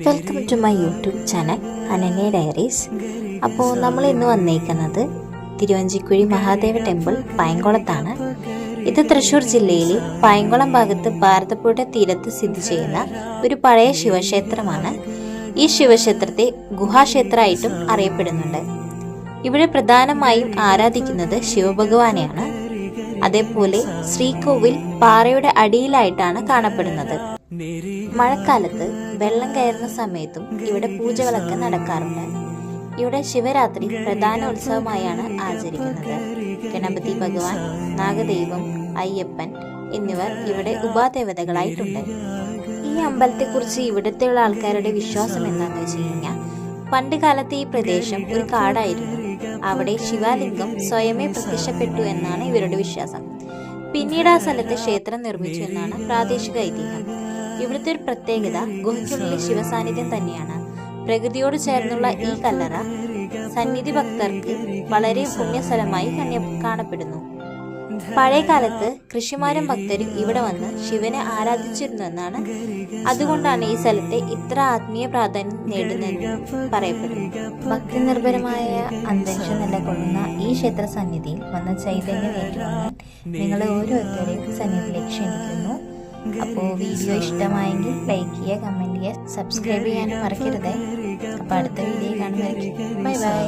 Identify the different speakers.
Speaker 1: Welcome to my YouTube channel Ananya diaries. അപ്പോൾ നമ്മൾ ഇന്ന് വന്നേക്കുന്നത് തിരുവഞ്ചിക്കുഴി മഹാദേവ ടെമ്പിൾ പയങ്കുളത്താണ്. ഇത് തൃശ്ശൂർ ജില്ലയിലെ പയങ്കുളം ഭാഗത്ത് ഭാരതപ്പുഴ തീരത്ത് സ്ഥിതി ചെയ്യുന്ന ഒരു പഴയ ശിവക്ഷേത്രമാണ്. ഈ ശിവക്ഷേത്രത്തെ ഗുഹാക്ഷേത്രമായിട്ടും അറിയപ്പെടുന്നുണ്ട്. ഇവിടെ പ്രധാനമായും ആരാധിക്കുന്നത് ശിവഭഗവാനെയാണ്. അതേപോലെ ശ്രീകോവിൽ പാറയുടെ അടിയിലായിട്ടാണ് കാണപ്പെടുന്നത്. മഴക്കാലത്ത് വെള്ളം കയറുന്ന സമയത്തും ഇവിടെ പൂജകളൊക്കെ നടക്കാറുണ്ട്. ഇവിടെ ശിവരാത്രി പ്രധാന ഉത്സവമായാണ് ആചരിക്കുന്നത്. ഗണപതി ഭഗവാൻ, നാഗദൈവം, അയ്യപ്പൻ എന്നിവർ ഇവിടെ ഉപാദേവതകളായിട്ടുണ്ട്. ഈ അമ്പലത്തെക്കുറിച്ച് ഇവിടുത്തെയുള്ള ആൾക്കാരുടെ വിശ്വാസം എന്താണെന്ന് വെച്ച് കഴിഞ്ഞാൽ, പണ്ട് കാലത്ത് ഈ പ്രദേശം ഒരു കാടായിരുന്നു. അവിടെ ശിവലിംഗം സ്വയമേ പ്രത്യക്ഷപ്പെട്ടു എന്നാണ് ഇവരുടെ വിശ്വാസം. പിന്നീട് ആ സ്ഥലത്ത് ക്ഷേത്രം നിർമ്മിച്ചു എന്നാണ് പ്രാദേശിക ഐതിഹ്യം. ഇവിടുത്തെ ഒരു പ്രത്യേകത ഗുഹയ്ക്കുള്ളിലെ ശിവസാന്നിധ്യം തന്നെയാണ്. പ്രകൃതിയോട് ചേർന്നുള്ള ഈ കല്ലറ സന്നിധി ഭക്തർക്ക് വളരെ പുണ്യസ്ഥലമായി കാണപ്പെടുന്നു. പഴയ കാലത്ത് കൃഷിമാരും ഭക്തരും ഇവിടെ വന്ന് ശിവനെ ആരാധിച്ചിരുന്നു എന്നാണ്. അതുകൊണ്ടാണ് ഈ സ്ഥലത്തെ ഇത്ര ആത്മീയ പ്രാധാന്യം നേടുന്നതെന്ന് പറയപ്പെടുന്നു. ഭക്തി നിർഭരമായ അന്തരീക്ഷം നിലകൊള്ളുന്ന ഈ ക്ഷേത്ര സന്നിധിയിൽ വന്ന ചൈതന്യം ഏറ്റുവാങ്ങാൻ നിങ്ങളെ ഓരോരുത്തരെയും സന്നിധിയിലേക്ക് ക്ഷണിക്കുന്നു. അപ്പോൾ വീഡിയോ ഇഷ്ടമായെങ്കിൽ ലൈക്ക് ചെയ്യുക, കമൻറ്റ് ചെയ്യുക, സബ്സ്ക്രൈബ് ചെയ്യാനും മറക്കരുതേ. അപ്പോൾ അടുത്ത വീഡിയോ കാണുന്നതായിരിക്കും. Bye bye.